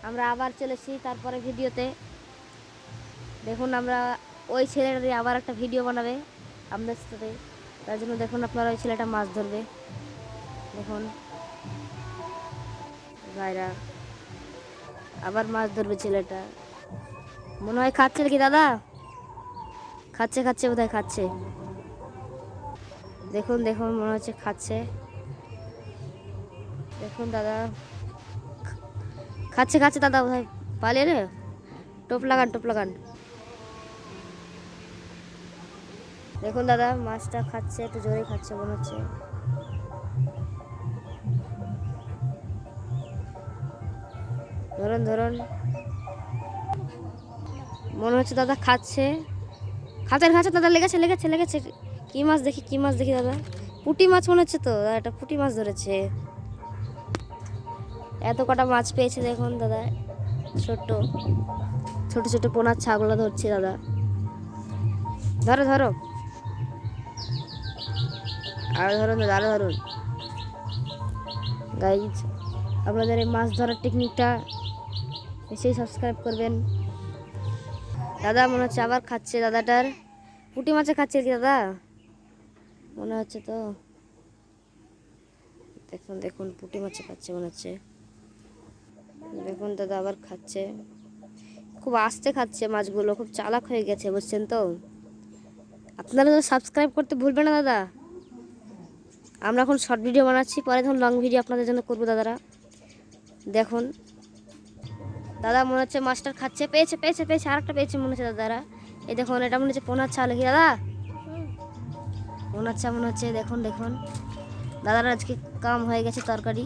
আমরা আবার চলেছি তারপরে ভিডিওতে। দেখুন আমরা ওই ছেলেটারই আবার একটা ভিডিও বানাবে আমাদের সাথে, তার জন্য দেখুন আপনারা ওই ছেলেটা মাছ ধরবে। দেখুন ভাইরা আবার মাছ ধরবে ছেলেটা, মনে হয় খাচ্ছে নাকি দাদা, খাচ্ছে খাচ্ছে বোধহয় খাচ্ছে। দেখুন দেখুন মনে হচ্ছে খাচ্ছে। দেখুন দাদা খাচ্ছে খাচ্ছে দাদা বোধহয় পালিয়ে রে। টোপ লাগান টোপ লাগান। দেখুন দাদা মাছটা খাচ্ছে, একটু জোরে খাচ্ছে মনে হচ্ছে। ধরুন ধরুন, মনে হচ্ছে দাদা খাচ্ছে। খাচ্ছেন খাচ্ছেন দাদা, লেগেছে লেগেছে লেগেছে। কি মাছ দেখি কি মাছ দেখি দাদা, পুঁটি মাছ মনে হচ্ছে তো দাদা, একটা পুঁটি মাছ ধরেছে। এত কটা মাছ পেয়েছে দেখুন দাদা, ছোট্ট ছোট ছোট পোনার ছাগুলো ধরছে দাদা। ধরো ধরো, আরো ধরুন দাদা আরো ধরুন। গাইজ আপনাদের এই মাছ ধরার টেকনিকটা এসেই সাবস্ক্রাইব করবেন। দাদা মনে হচ্ছে আবার খাচ্ছে, দাদাটার পুঁটি মাছে খাচ্ছে কি দাদা মনে হচ্ছে তো। দেখুন দেখুন পুঁটি মাছে খাচ্ছে মনে হচ্ছে। দেখুন দাদা আবার খাচ্ছে, খুব আস্তে খাচ্ছে মাছগুলো, খুব চালাক হয়ে গেছে বুঝছেন তো। আপনারা তো সাবস্ক্রাইব করতে ভুলবেন না দাদা। আমরা এখন শর্ট ভিডিও বানাচ্ছি, পরে ধরুন লং ভিডিও আপনাদের জন্য করবো দাদারা। দেখুন দাদা মনে হচ্ছে মাছটার খাচ্ছে, পেয়েছে পেয়েছে পেয়েছে, আরেকটা পেয়েছে মনে হচ্ছে দাদারা। এই দেখুন এটা মনে হচ্ছে পোনার ছাল কি দাদা, পোনার ছা মনে হচ্ছে। দেখুন দেখুন দাদার আজকে কাম হয়ে গেছে তরকারি।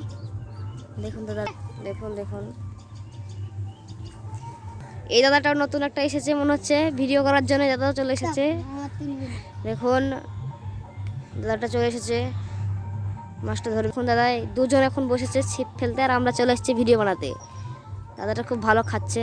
দেখুন দাদা দেখুন দেখুন, এই দাদাটাও নতুন একটা এসেছে মনে হচ্ছে ভিডিও করার জন্য, দাদাও চলে এসেছে। দেখুন দাদাটা চলে এসেছে মাছটা ধরে। দেখুন দাদা দুজন এখন বসেছে ছিপ ফেলতে, আর আমরা চলে এসেছি ভিডিও বানাতে। দাদাটা খুব ভালো খাচ্ছে।